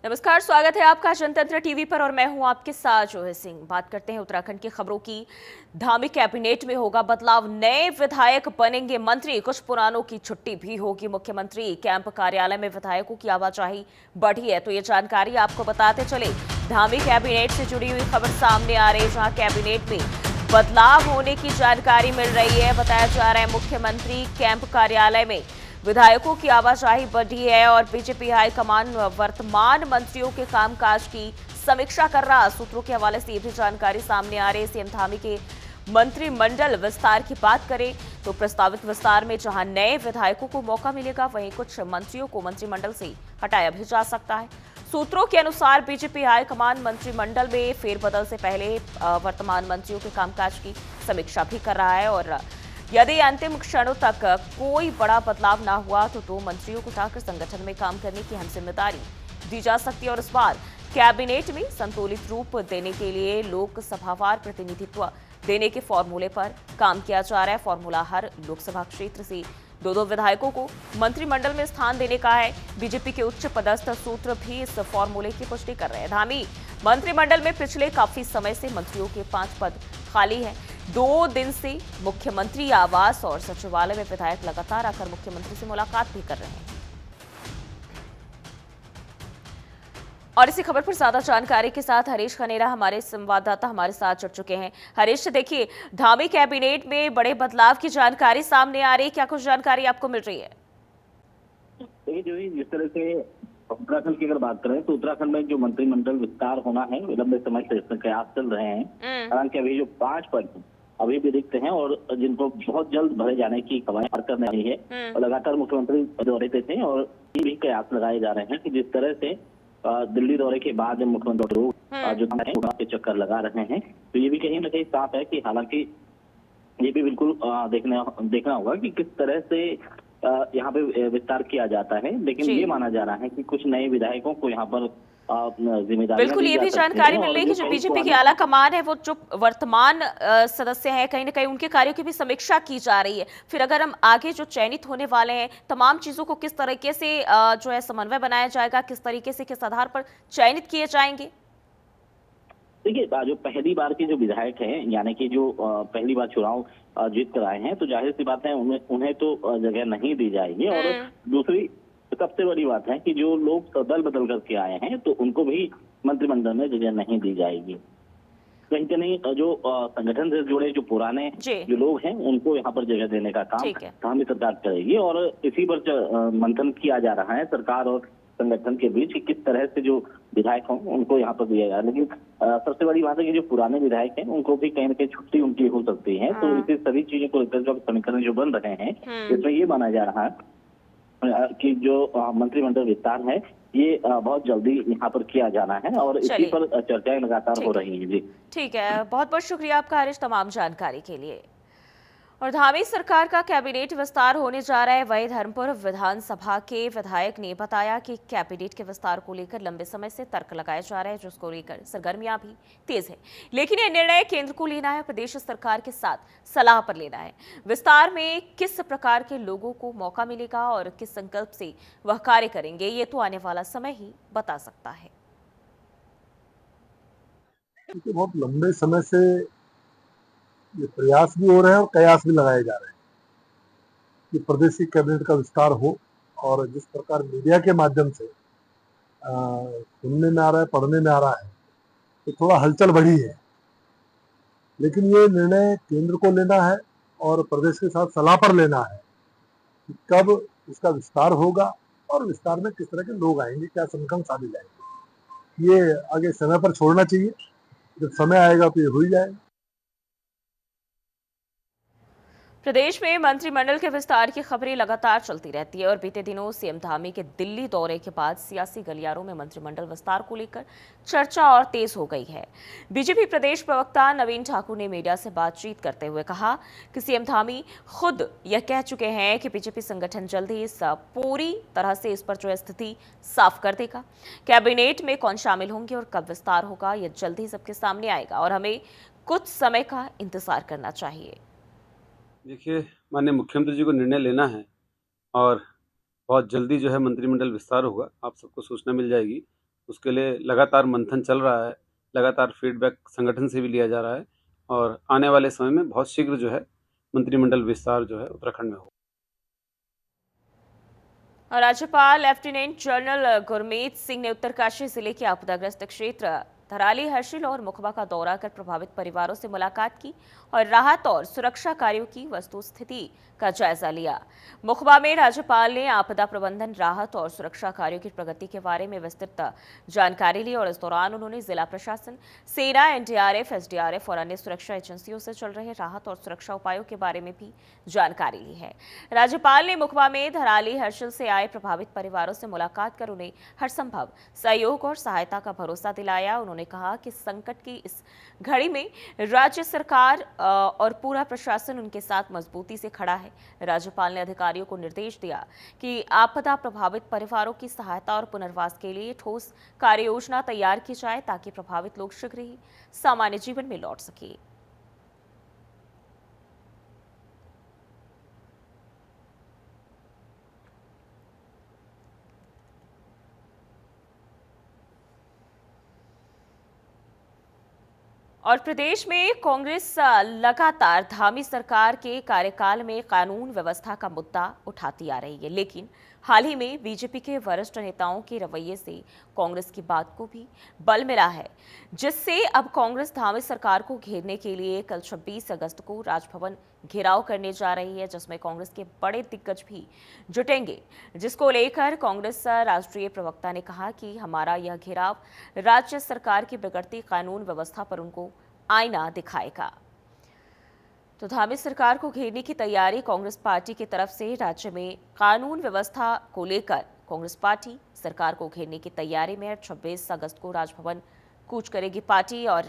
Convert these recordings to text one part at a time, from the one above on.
नमस्कार, स्वागत है आपका जनतंत्र टीवी पर और मैं हूं आपके साथ जोहे सिंह। बात करते हैं उत्तराखंड की खबरों की। धामी कैबिनेट में होगा बदलाव, नए विधायक बनेंगे मंत्री, कुछ पुरानों की छुट्टी भी होगी। मुख्यमंत्री कैंप कार्यालय में विधायकों की आवाजाही बढ़ी है, तो ये जानकारी आपको बताते चले। धामी कैबिनेट से जुड़ी हुई खबर सामने आ रही है, जहां कैबिनेट में बदलाव होने की जानकारी मिल रही है। बताया जा रहा है मुख्यमंत्री कैंप कार्यालय में विधायकों की आवाजाही बढ़ी है और बीजेपी हाईकमान वर्तमान मंत्रियों के कामकाज की समीक्षा कर रहा। सूत्रों के हवाले से ये भी जानकारी सामने आ रही है। सीएम धामी के मंत्रिमंडल विस्तार की बात करें तो प्रस्तावित विस्तार में जहां नए विधायकों को मौका मिलेगा, वहीं कुछ मंत्रियों को मंत्रिमंडल से हटाया भी जा सकता है। सूत्रों के अनुसार बीजेपी हाईकमान मंत्रिमंडल में फेरबदल से पहले वर्तमान मंत्रियों के कामकाज की समीक्षा भी कर रहा है और यदि अंतिम क्षणों तक कोई बड़ा बदलाव ना हुआ तो दो मंत्रियों को उठाकर संगठन में काम करने की हम जिम्मेदारी दी जा सकती है। और इस बार कैबिनेट में संतुलित रूप देने के लिए लोकसभावार प्रतिनिधित्व देने के फॉर्मूले पर काम किया जा रहा है। फॉर्मूला हर लोकसभा क्षेत्र से दो दो विधायकों को मंत्रिमंडल में स्थान देने का है। बीजेपी के उच्च पदस्थ सूत्र भी इस फॉर्मूले की पुष्टि कर रहे हैं। धामी मंत्रिमंडल में पिछले काफी समय से मंत्रियों के 5 पद खाली है। 2 दिन से मुख्यमंत्री आवास और सचिवालय में विधायक लगातार आकर मुख्यमंत्री से मुलाकात भी कर रहे हैं। और इसी खबर पर ज्यादा जानकारी के साथ हरीश खनेरा हमारे संवाददाता हमारे साथ जुड़ चुके हैं। हरीश, देखिए, धामी कैबिनेट में बड़े बदलाव की जानकारी सामने आ रही है, क्या कुछ जानकारी आपको मिल रही है? देखिए जो जिस तरह से उत्तराखंड की अगर बात करें तो उत्तराखंड में जो मंत्रिमंडल विस्तार होना है, लंबे समय से इसमें प्रयास चल रहे हैं। हालांकि अभी जो 5 पद अभी भी रिक्त हैं और जिनको बहुत जल्द भरे जाने की कवायद करने रही है और लगातार मुख्यमंत्री दौरे पे थे और ये भी प्रयास लगाए जा रहे हैं कि जिस तरह से दिल्ली दौरे के बाद मुख्यमंत्री जो के चक्कर लगा रहे हैं, तो ये भी कहीं ना कहीं साफ है कि हालांकि ये भी बिल्कुल देखना होगा कि किस तरह से यहाँ पे विस्तार किया जाता है। लेकिन ये माना जा रहा है कि कुछ नए विधायकों को यहाँ पर जिम्मेदारी बिल्कुल, ये भी जानकारी मिल रही है कि जो बीजेपी की आला कमान है, वो जो वर्तमान सदस्य हैं, कहीं ना कहीं उनके कार्यों की भी समीक्षा की जा रही है। फिर अगर हम आगे जो चयनित होने वाले हैं, तमाम चीजों को किस तरीके से जो है समन्वय बनाया जाएगा, किस तरीके से, किस आधार पर चयनित किए जाएंगे? देखिए जो पहली बार के जो विधायक हैं, यानी कि जो पहली बार चुनाव जीत कर आए हैं, तो जाहिर सी बात है उन्हें तो जगह नहीं दी जाएगी। और दूसरी सबसे बड़ी बात है कि जो लोग दल बदल करके आए हैं, तो उनको भी मंत्रिमंडल में जगह नहीं दी जाएगी। कहीं ना कहीं जो संगठन से जुड़े जो पुराने जो लोग हैं, उनको यहाँ पर जगह देने का काम धामी सरकार करेगी। और इसी पर मंथन किया जा रहा है सरकार और संगठन के बीच कि किस तरह से जो विधायक हों उनको यहाँ पर दिया जाए। लेकिन सबसे बड़ी बात है कि जो पुराने विधायक हैं उनको भी कहीं ना कहीं छुट्टी उनकी हो सकती है। तो इसी सभी चीजों को लेकर जो समीकरण जो बन रहे हैं, इसमें ये माना जा रहा है कि जो मंत्रिमंडल विस्तार है ये बहुत जल्दी यहाँ पर किया जाना है और इसी पर चर्चाएं लगातार हो रही हैं। जी ठीक है, बहुत बहुत शुक्रिया आपका हरीश तमाम जानकारी के लिए। और धामी सरकार का कैबिनेट विस्तार होने जा रहा है। वही धर्मपुर विधानसभा के विधायक ने बताया कि कैबिनेट के विस्तार को लेकर लंबे समय से तर्क लगाए जा रहे हैं, जिसको लेकर सरगर्मियां भी तेज है। लेकिन यह निर्णय केंद्र को लेना है, प्रदेश सरकार के साथ सलाह पर लेना है। विस्तार में किस प्रकार के लोगों को मौका मिलेगा और किस संकल्प से वह कार्य करेंगे, ये तो आने वाला समय ही बता सकता है। बहुत लंबे समय से ये प्रयास भी हो रहे हैं और कयास भी लगाए जा रहे हैं कि प्रदेश की कैबिनेट का विस्तार हो। और जिस प्रकार मीडिया के माध्यम से सुनने में आ रहा है, पढ़ने में आ रहा है, तो थोड़ा हलचल बढ़ी है। लेकिन ये निर्णय केंद्र को लेना है और प्रदेश के साथ सलाह पर लेना है कि कब उसका विस्तार होगा और विस्तार में किस तरह के लोग आएंगे, क्या समीकरण शामिल आएंगे, ये आगे समय पर छोड़ना चाहिए। जब समय आएगा तो ये हो ही जाएगा। प्रदेश में मंत्रिमंडल के विस्तार की खबरें लगातार चलती रहती है और बीते दिनों सीएम धामी के दिल्ली दौरे के बाद सियासी गलियारों में मंत्रिमंडल विस्तार को लेकर चर्चा और तेज हो गई है। बीजेपी प्रदेश प्रवक्ता नवीन ठाकुर ने मीडिया से बातचीत करते हुए कहा कि सीएम धामी खुद यह कह चुके हैं कि बीजेपी संगठन जल्द ही पूरी तरह से इस पर जो स्थिति साफ कर देगा। कैबिनेट में कौन शामिल होंगे और कब विस्तार होगा, यह जल्द ही सबके सामने आएगा और हमें कुछ समय का इंतजार करना चाहिए। देखिए, माननीय मुख्यमंत्री जी को निर्णय लेना है और बहुत जल्दी जो है मंत्रिमंडल विस्तार होगा। आप सबको सूचना मिल जाएगी। उसके लिए लगातार मंथन चल रहा है, लगातार फीडबैक संगठन से भी लिया जा रहा है और आने वाले समय में बहुत शीघ्र जो है मंत्रिमंडल विस्तार जो है उत्तराखंड में होगा। और राज्यपाल लेफ्टिनेंट जनरल गुरमीत सिंह ने उत्तरकाशी जिले के आपदाग्रस्त क्षेत्र थराली, हर्षिल और मुखबा का दौरा कर प्रभावित परिवारों से मुलाकात की और राहत और सुरक्षा कार्यों की वस्तुस्थिति का जायजा लिया। मुखबा में राज्यपाल ने आपदा प्रबंधन, राहत और सुरक्षा कार्यों की प्रगति के बारे में विस्तृत जानकारी ली और इस दौरान उन्होंने जिला प्रशासन, सेना, एनडीआरएफ, एसडीआरएफ और अन्य सुरक्षा एजेंसियों से चल रहे राहत और सुरक्षा उपायों के बारे में भी जानकारी ली है। राज्यपाल ने मुखबा में धराली, हर्षिल से आए प्रभावित परिवारों से मुलाकात कर उन्हें हर संभव सहयोग और सहायता का भरोसा दिलाया। उन्होंने कहा कि संकट की इस घड़ी में राज्य सरकार और पूरा प्रशासन उनके साथ मजबूती से खड़ा है। राज्यपाल ने अधिकारियों को निर्देश दिया कि आपदा प्रभावित परिवारों की सहायता और पुनर्वास के लिए ठोस कार्य योजना तैयार की जाए ताकि प्रभावित लोग शीघ्र ही सामान्य जीवन में लौट सके। और प्रदेश में कांग्रेस लगातार धामी सरकार के कार्यकाल में कानून व्यवस्था का मुद्दा उठाती आ रही है, लेकिन हाल ही में बीजेपी के वरिष्ठ नेताओं के रवैये से कांग्रेस की बात को भी बल मिला है, जिससे अब कांग्रेस धामी सरकार को घेरने के लिए कल 26 अगस्त को राजभवन घेराव करने जा रही है, जिसमें कांग्रेस के बड़े दिग्गज भी जुटेंगे। जिसको लेकर कांग्रेस राष्ट्रीय प्रवक्ता ने कहा कि हमारा यह घेराव राज्य सरकार की बिगड़ती कानून व्यवस्था पर उनको आईना दिखाएगा। तो धामी सरकार को घेरने की तैयारी कांग्रेस पार्टी की तरफ से राज्य में कानून व्यवस्था को लेकर कांग्रेस पार्टी सरकार को घेरने की तैयारी में 26 अगस्त को राजभवन कूच करेगी पार्टी और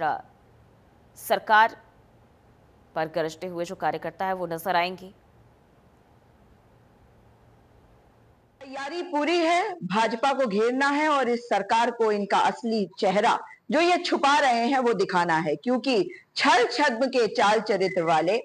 सरकार पर गरजते हुए जो कार्यकर्ता है वो नजर आएंगे। तैयारी पूरी है, भाजपा को घेरना है और इस सरकार को इनका असली चेहरा जो ये छुपा रहे हैं वो दिखाना है, क्योंकि छल छद्म के चाल चरित्र वाले,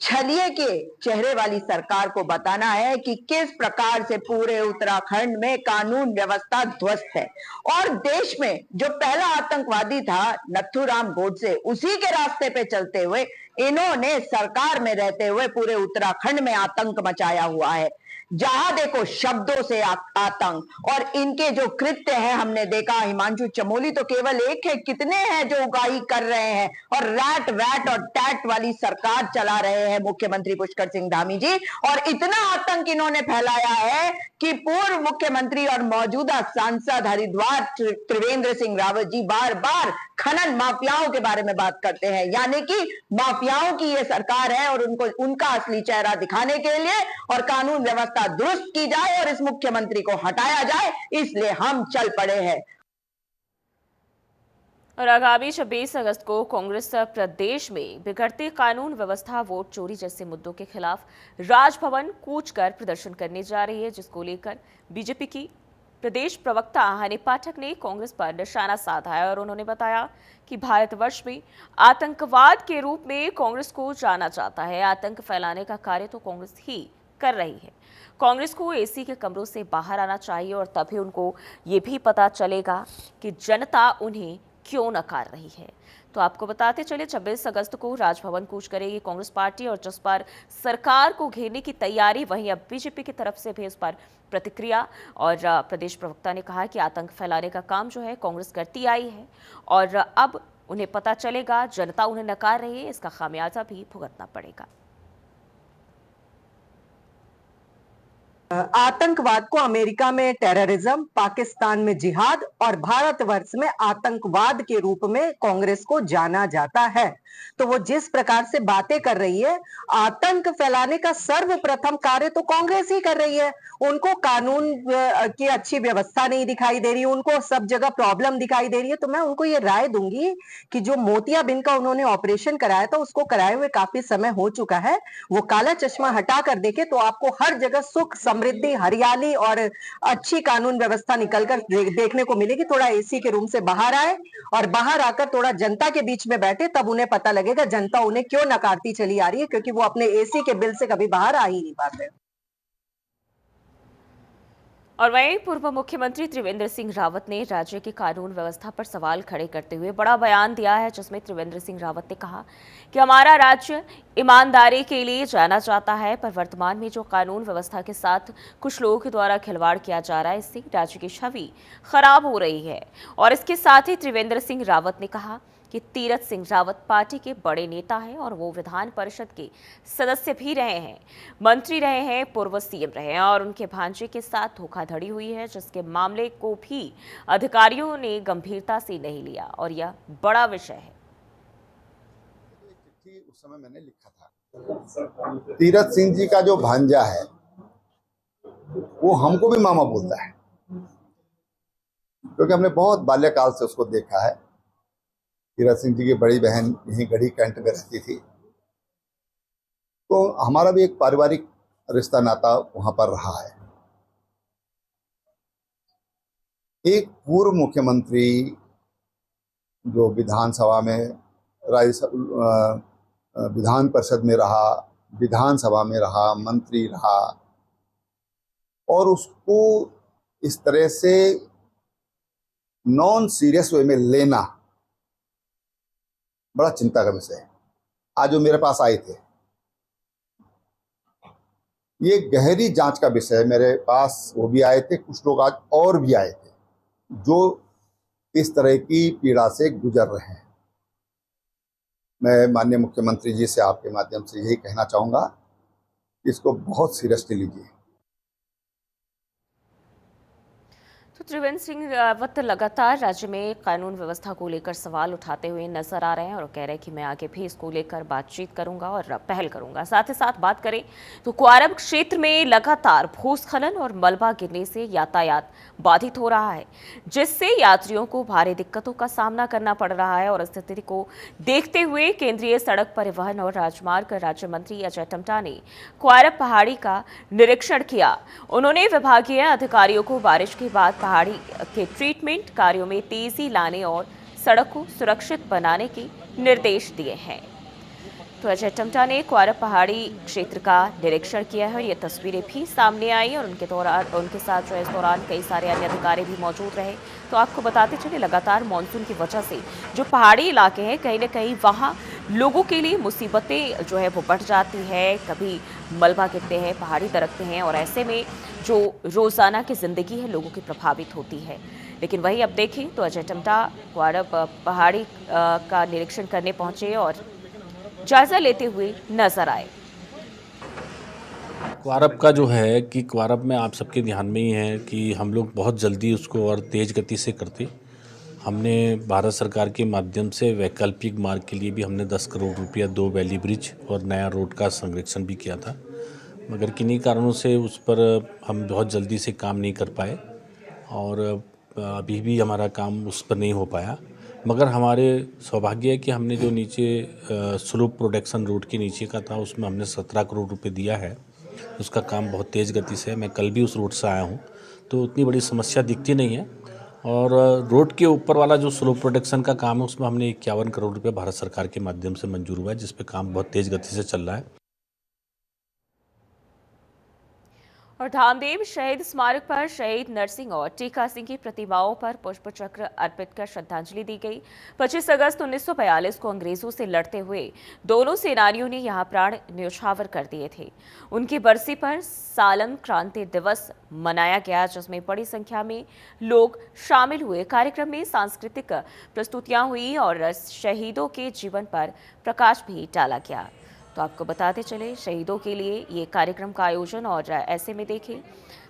छलिए के चेहरे वाली सरकार को बताना है कि किस प्रकार से पूरे उत्तराखंड में कानून व्यवस्था ध्वस्त है और देश में जो पहला आतंकवादी था नथुराम गोडसे, उसी के रास्ते पे चलते हुए इन्होंने सरकार में रहते हुए पूरे उत्तराखंड में आतंक मचाया हुआ है। जहां देखो शब्दों से आतंक और इनके जो कृत्य है हमने देखा। हिमांशु चमोली तो केवल एक है, कितने हैं जो उगाही कर रहे हैं और रैट वैट और टैट वाली सरकार चला रहे हैं मुख्यमंत्री पुष्कर सिंह धामी जी। और इतना आतंक इन्होंने फैलाया है कि पूर्व मुख्यमंत्री और मौजूदा सांसद हरिद्वार त्रिवेंद्र सिंह रावत जी बार बार खनन माफियाओं के बारे में बात करते हैं, यानी कि माफियाओं की ये सरकार है और उनको उनका असली चेहरा दिखाने के लिए और कानून व्यवस्था दुरुस्त की जाए और इस मुख्यमंत्री को हटाया जाए, इसलिए हम चल पड़े हैं। और आगामी 26 अगस्त को कांग्रेस प्रदेश में बिगड़ती कानून व्यवस्था, वोट चोरी जैसे मुद्दों के खिलाफ राजभवन कूच कर प्रदर्शन करने जा रही है, जिसको लेकर बीजेपी की प्रदेश प्रवक्ता हनी पाठक ने कांग्रेस पर निशाना साधा है और उन्होंने बताया कि भारतवर्ष में आतंकवाद के रूप में कांग्रेस को जाना जाता है। आतंक फैलाने का कार्य तो कांग्रेस ही कर रही है। कांग्रेस को एसी के कमरों से बाहर आना चाहिए और तभी उनको ये भी पता चलेगा कि जनता उन्हें क्यों नकार रही है। तो आपको बताते चले 26 अगस्त को राजभवन कूच करेगी कांग्रेस पार्टी और जिस पर सरकार को घेरने की तैयारी, वहीं अब बीजेपी की तरफ से भी इस पर प्रतिक्रिया। और प्रदेश प्रवक्ता ने कहा कि आतंक फैलाने का काम जो है कांग्रेस करती आई है और अब उन्हें पता चलेगा जनता उन्हें नकार रही है, इसका खामियाजा भी भुगतना पड़ेगा। आतंकवाद को अमेरिका में टेररिज्म, पाकिस्तान में जिहाद और भारतवर्ष में आतंकवाद के रूप में कांग्रेस को जाना जाता है। तो वो जिस प्रकार से बातें कर रही है, आतंक फैलाने का सर्वप्रथम कार्य तो कांग्रेस ही कर रही है। उनको कानून की अच्छी व्यवस्था नहीं दिखाई दे रही, उनको सब जगह प्रॉब्लम दिखाई दे रही है। तो मैं उनको ये राय दूंगी कि जो मोतियाबिंद का उन्होंने ऑपरेशन कराया था, उसको कराए हुए काफी समय हो चुका है। वो काला चश्मा हटा कर देखे तो आपको हर जगह सुख, समृद्धि, हरियाली और अच्छी कानून व्यवस्था निकलकर देखने को मिलेगी। थोड़ा एसी के रूम से बाहर आए और बाहर आकर थोड़ा जनता के बीच में बैठे, तब उन्हें पता लगेगा जनता उन्हें क्यों नकारती चली आ रही है, क्योंकि वो अपने एसी के बिल से कभी बाहर आ ही नहीं पाते। और वहीं पूर्व मुख्यमंत्री त्रिवेंद्र सिंह रावत ने राज्य की कानून व्यवस्था पर सवाल खड़े करते हुए बड़ा बयान दिया है, जिसमें त्रिवेंद्र सिंह रावत ने कहा कि हमारा राज्य ईमानदारी के लिए जाना जाता है, पर वर्तमान में जो कानून व्यवस्था के साथ कुछ लोगों के द्वारा खिलवाड़ किया जा रहा है, इससे राज्य की छवि खराब हो रही है। और इसके साथ ही त्रिवेंद्र सिंह रावत ने कहा कि तीरथ सिंह रावत पार्टी के बड़े नेता हैं और वो विधान परिषद के सदस्य भी रहे हैं, मंत्री रहे हैं, पूर्व सीएम रहे हैं और उनके भांजे के साथ धोखाधड़ी हुई है, जिसके मामले को भी अधिकारियों ने गंभीरता से नहीं लिया और यह बड़ा विषय है। चिट्ठी उस समय मैंने लिखा था। तीरथ सिंह जी का जो भांजा है वो हमको भी मामा बोलता है, क्योंकि हमने बहुत बाल्यकाल से उसको देखा है। तीरथ सिंह जी की बड़ी बहन यहीं गढ़ी कैंट में रहती थी, तो हमारा भी एक पारिवारिक रिश्ता नाता वहां पर रहा है। एक पूर्व मुख्यमंत्री जो विधानसभा में विधान परिषद में रहा, विधानसभा में रहा, मंत्री रहा, और उसको इस तरह से नॉन सीरियस वे में लेना बड़ा चिंता का विषय है। आज जो मेरे पास आए थे, ये गहरी जांच का विषय है। मेरे पास वो भी आए थे, कुछ लोग आज और भी आए थे जो इस तरह की पीड़ा से गुजर रहे हैं। मैं माननीय मुख्यमंत्री जी से आपके माध्यम से यही कहना चाहूँगा कि इसको बहुत सीरियसली लीजिए। तो त्रिवेंद्र सिंह रावत लगातार राज्य में कानून व्यवस्था को लेकर सवाल उठाते हुए नजर आ रहे हैं और कह रहे हैं कि मैं आगे भी इसको लेकर बातचीत करूंगा और पहल करूंगा। साथ ही साथ बात करें तो क्वारब क्षेत्र में लगातार भूस्खलन और मलबा गिरने से यातायात बाधित हो रहा है, जिससे यात्रियों को भारी दिक्कतों का सामना करना पड़ रहा है। और इस स्थिति को देखते हुए केंद्रीय सड़क परिवहन और राजमार्ग राज्य मंत्री अजय टम्टा ने क्वारब पहाड़ी का निरीक्षण किया। उन्होंने विभागीय अधिकारियों को बारिश के बाद पहाड़ी के ट्रीटमेंट कार्यों में तेजी लाने और सड़क को सुरक्षित बनाने के निर्देश दिए हैं। तो अजय टम्टा ने क्वारब पहाड़ी क्षेत्र का निरीक्षण किया है और ये तस्वीरें भी सामने आई और उनके साथ जो इस दौरान कई सारे अन्य अधिकारी भी मौजूद रहे। तो आपको बताते चले, लगातार मानसून की वजह से जो पहाड़ी इलाके हैं, कहीं ना कहीं वहाँ लोगों के लिए मुसीबतें जो है वो बढ़ जाती है। कभी मलबा गिरते हैं, पहाड़ी दरकते हैं और ऐसे में जो रोजाना की जिंदगी है लोगों की प्रभावित होती है। लेकिन वही अब देखें तो अजय टम्टा क्वारब पहाड़ी का निरीक्षण करने पहुंचे और जायजा लेते हुए नजर आए। क्वारब का जो है कि क्वारब में आप सबके ध्यान में ही है कि हम लोग बहुत जल्दी उसको और तेज़ गति से करते। हमने भारत सरकार के माध्यम से वैकल्पिक मार्ग के लिए भी हमने 10 करोड़ रुपया 2 वैली ब्रिज और नया रोड का संरक्षण भी किया था, मगर किन्हीं कारणों से उस पर हम बहुत जल्दी से काम नहीं कर पाए और अभी भी हमारा काम उस पर नहीं हो पाया। मगर हमारे सौभाग्य है कि हमने जो नीचे स्लोप प्रोटेक्शन रोड के नीचे का था उसमें हमने 17 करोड़ रुपए दिया है। उसका काम बहुत तेज़ गति से है। मैं कल भी उस रोड से आया हूँ, तो उतनी बड़ी समस्या दिखती नहीं है। और रोड के ऊपर वाला जो स्लोप प्रोटेक्शन का काम है उसमें हमने 51 करोड़ रुपए भारत सरकार के माध्यम से मंजूर हुआ है, जिस पे काम बहुत तेज़ गति से चल रहा है। और धामदेव शहीद स्मारक पर शहीद नरसिंह और टीका सिंह की प्रतिमाओं पर पुष्प चक्र अर्पित कर श्रद्धांजलि दी गई। 25 अगस्त 1942 को अंग्रेजों से लड़ते हुए दोनों सेनानियों ने यहां प्राण न्यौछावर कर दिए थे। उनकी बरसी पर सालम क्रांति दिवस मनाया गया, जिसमें बड़ी संख्या में लोग शामिल हुए। कार्यक्रम में सांस्कृतिक प्रस्तुतियां हुई और शहीदों के जीवन पर प्रकाश भी डाला गया। तो आपको बताते चले, शहीदों के लिए ये कार्यक्रम का आयोजन और ऐसे में देखें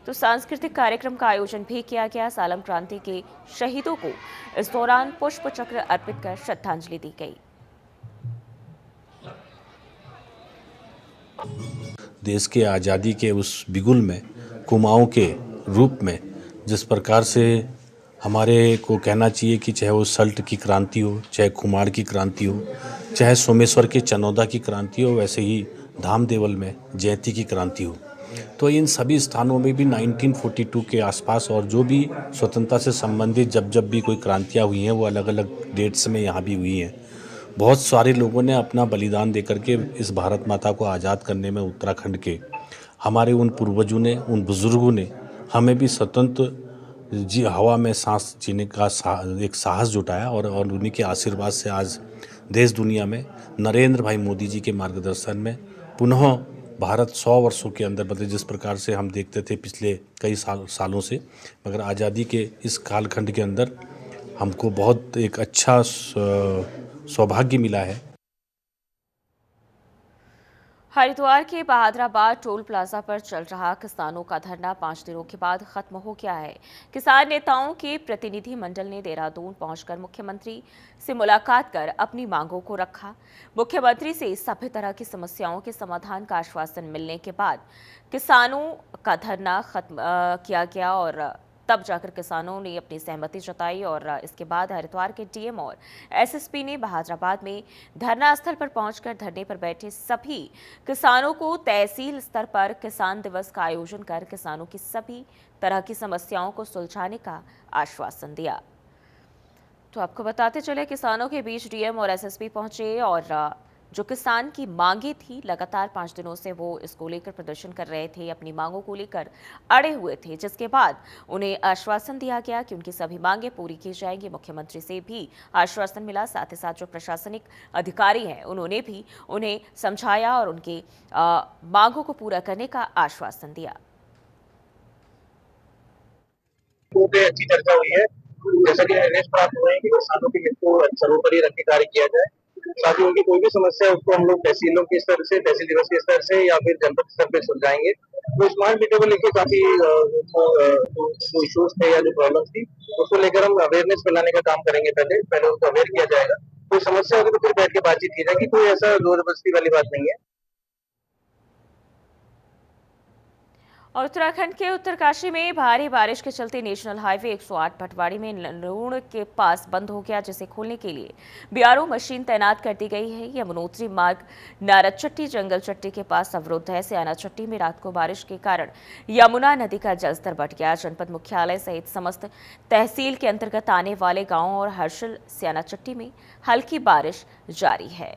तो सांस्कृतिक कार्यक्रम का आयोजन भी किया गया। सालम क्रांति के शहीदों को इस दौरान पुष्प चक्र अर्पित कर श्रद्धांजलि दी गई। देश के आज़ादी के उस बिगुल में कुमाऊं के रूप में जिस प्रकार से हमारे को कहना चाहिए कि चाहे वो सल्ट की क्रांति हो, चाहे कुमार की क्रांति हो, चाहे सोमेश्वर के चनौदा की क्रांति हो, वैसे ही धामदेवल में जयंती की क्रांति हो। तो इन सभी स्थानों में भी 1942 के आसपास और जो भी स्वतंत्रता से संबंधित जब भी कोई क्रांतियाँ हुई हैं वो अलग अलग डेट्स में यहाँ भी हुई हैं। बहुत सारे लोगों ने अपना बलिदान दे करके इस भारत माता को आज़ाद करने में उत्तराखंड के हमारे उन पूर्वजों ने, उन बुज़ुर्गों ने हमें भी स्वतंत्र जी हवा में सांस जीने का एक साहस जुटाया और उन्हीं के आशीर्वाद से आज देश दुनिया में नरेंद्र भाई मोदी जी के मार्गदर्शन में पुनः भारत 100 वर्षों के अंदर मतलब जिस प्रकार से हम देखते थे पिछले कई सालों से, मगर आज़ादी के इस कालखंड के अंदर हमको बहुत एक अच्छा सौभाग्य मिला है। हरिद्वार के बहादुराबाद टोल प्लाजा पर चल रहा किसानों का धरना 5 दिनों के बाद खत्म हो गया है। किसान नेताओं के प्रतिनिधि मंडल ने देहरादून पहुंचकर मुख्यमंत्री से मुलाकात कर अपनी मांगों को रखा। मुख्यमंत्री से सभी तरह की समस्याओं के समाधान का आश्वासन मिलने के बाद किसानों का धरना खत्म किया गया और तब जाकर किसानों ने अपनी सहमति जताई और इसके बाद हरिद्वार के डीएम और एसएसपी ने बहादुराबाद में धरना स्थल पर पहुंचकर धरने पर बैठे सभी किसानों को तहसील स्तर पर किसान दिवस का आयोजन कर किसानों की सभी तरह की समस्याओं को सुलझाने का आश्वासन दिया। तो आपको बताते चले किसानों के बीच डीएम और एसएसपी पहुंचे और जो किसान की मांगे थी लगातार 5 दिनों से वो इसको लेकर प्रदर्शन कर रहे थे, अपनी मांगों को लेकर अड़े हुए थे, जिसके बाद उन्हें आश्वासन दिया गया कि उनकी सभी मांगे पूरी की जाएंगी। मुख्यमंत्री से भी आश्वासन मिला, साथ ही साथ जो प्रशासनिक अधिकारी हैं उन्होंने भी उन्हें समझाया और उनकी मांगों को पूरा करने का आश्वासन दिया। अच्छी चर्चा हुई है, जैसा कि निर्देश प्राप्त हुए हैं कि किसानों के हित को सर्वोपरि रख के कार्य किया जाए। साथ ही उनकी कोई भी समस्या है उसको हम लोग तहसीलों के स्तर से, तहसील दिवस के स्तर से या फिर जनपद स्तर पे सुलझाएंगे। तो स्मार्ट मीटर को लेकर काफी जो इश्यूज थे या जो प्रॉब्लम थी उसको लेकर हम अवेयरनेस फैलाने का काम करेंगे। पहले उनको अवेयर किया जाएगा। कोई समस्या होगी तो फिर बैठ के बातचीत की जाएगी। कोई ऐसा जोरदस्ती वाली बात नहीं है। और उत्तराखंड के उत्तरकाशी में भारी बारिश के चलते नेशनल हाईवे 108 भटवाड़ी में लूण के पास बंद हो गया, जिसे खोलने के लिए बीआरओ मशीन तैनात कर दी गई है। यमुनोत्री मार्ग नारदचट्टी जंगल चट्टी के पास अवरुद्ध है। स्याना चट्टी में रात को बारिश के कारण यमुना नदी का जलस्तर बढ़ गया। जनपद मुख्यालय सहित समस्त तहसील के अंतर्गत आने वाले गांवों और हर्षल स्याना चट्टी में हल्की बारिश जारी है।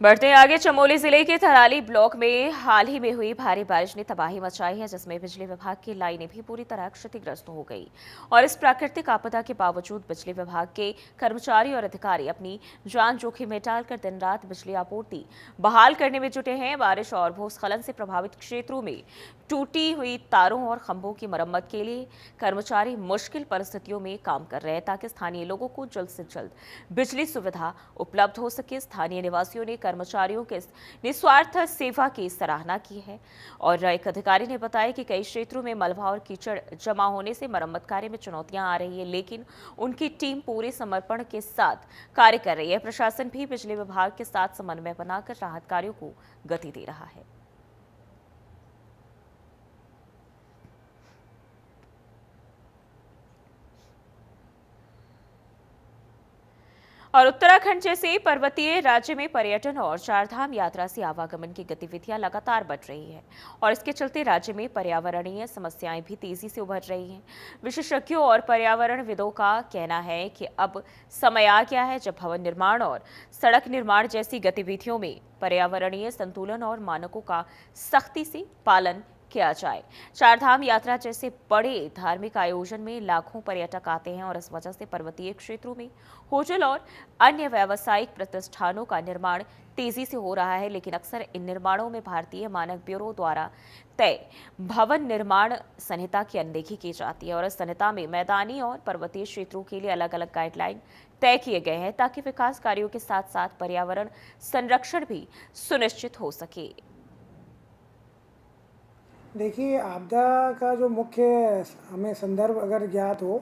बढ़ते आगे, चमोली जिले के थराली ब्लॉक में हाल ही में हुई भारी बारिश ने तबाही मचाई है, जिसमें बिजली विभाग की लाइनें भी पूरी तरह क्षतिग्रस्त हो गई और इस प्राकृतिक आपदा के बावजूद बिजली विभाग के कर्मचारी और अधिकारी अपनी जान जोखिम में डालकर दिन रात बिजली आपूर्ति बहाल करने में जुटे हैं। बारिश और भूस्खलन से प्रभावित क्षेत्रों में टूटी हुई तारों और खंभों की मरम्मत के लिए कर्मचारी मुश्किल परिस्थितियों में काम कर रहे हैं ताकि स्थानीय लोगों को जल्द से जल्द बिजली सुविधा उपलब्ध हो सके। स्थानीय निवासियों ने कर्मचारियों के निस्वार्थ सेवा की सराहना की है और एक अधिकारी ने बताया कि कई क्षेत्रों में मलबा और कीचड़ जमा होने से मरम्मत कार्य में चुनौतियां आ रही है, लेकिन उनकी टीम पूरे समर्पण के साथ कार्य कर रही है। प्रशासन भी बिजली विभाग के साथ समन्वय बनाकर राहत कार्यों को गति दे रहा है। और उत्तराखंड जैसे पर्वतीय राज्य में पर्यटन और चारधाम यात्रा से आवागमन की गतिविधियां लगातार बढ़ रही है और इसके चलते राज्य में पर्यावरणीय समस्याएं भी तेजी से उभर रही हैं। विशेषज्ञों और पर्यावरणविदों का कहना है कि अब समय आ गया है जब भवन निर्माण और सड़क निर्माण जैसी गतिविधियों में पर्यावरणीय संतुलन और मानकों का सख्ती से पालन किया जाए। चारधाम यात्रा जैसे बड़े धार्मिक आयोजन में लाखों पर्यटक आते हैं और इस वजह से पर्वतीय क्षेत्रों में होटल और अन्य व्यावसायिक प्रतिष्ठानों का निर्माण तेजी से हो रहा है, लेकिन अक्सर इन निर्माणों में भारतीय मानक ब्यूरो द्वारा तय भवन निर्माण संहिता की अनदेखी की जाती है और इस संहिता में मैदानी और पर्वतीय क्षेत्रों के लिए अलग अलग गाइडलाइन तय किए गए हैं ताकि विकास कार्यों के साथ साथ पर्यावरण संरक्षण भी सुनिश्चित हो सके। देखिए, आपदा का जो मुख्य हमें संदर्भ अगर ज्ञात हो,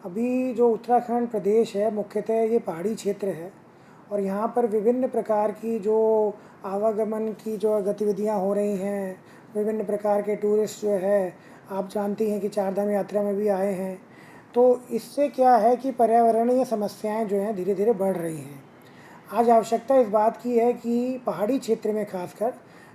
अभी जो उत्तराखंड प्रदेश है मुख्यतः ये पहाड़ी क्षेत्र है और यहाँ पर विभिन्न प्रकार की जो आवागमन की जो गतिविधियाँ हो रही हैं, विभिन्न प्रकार के टूरिस्ट जो है आप जानती हैं कि चारधाम यात्रा में भी आए हैं, तो इससे क्या है कि पर्यावरणीय समस्याएं जो हैं धीरे धीरे बढ़ रही हैं। आज आवश्यकता इस बात की है कि पहाड़ी क्षेत्र में खासकर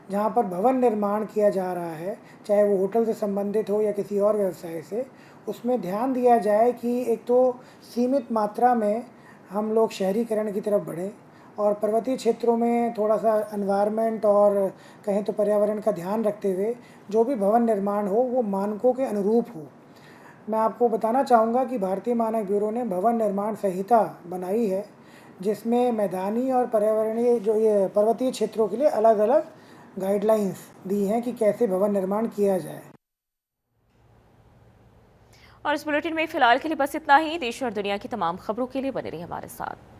जहाँ पर भवन निर्माण किया जा रहा है, चाहे वो होटल से संबंधित हो या किसी और व्यवसाय से, उसमें ध्यान दिया जाए कि एक तो सीमित मात्रा में हम लोग शहरीकरण की तरफ बढ़ें और पर्वतीय क्षेत्रों में थोड़ा सा एनवायरनमेंट और कहें तो पर्यावरण का ध्यान रखते हुए जो भी भवन निर्माण हो वो मानकों के अनुरूप हो। मैं आपको बताना चाहूँगा कि भारतीय मानक ब्यूरो ने भवन निर्माण संहिता बनाई है जिसमें मैदानी और पर्यावरणीय जो ये पर्वतीय क्षेत्रों के लिए अलग अलग गाइडलाइंस दी हैं कि कैसे भवन निर्माण किया जाए। और इस बुलेटिन में फिलहाल के लिए बस इतना ही। देश और दुनिया की तमाम खबरों के लिए बने रहिए हमारे साथ।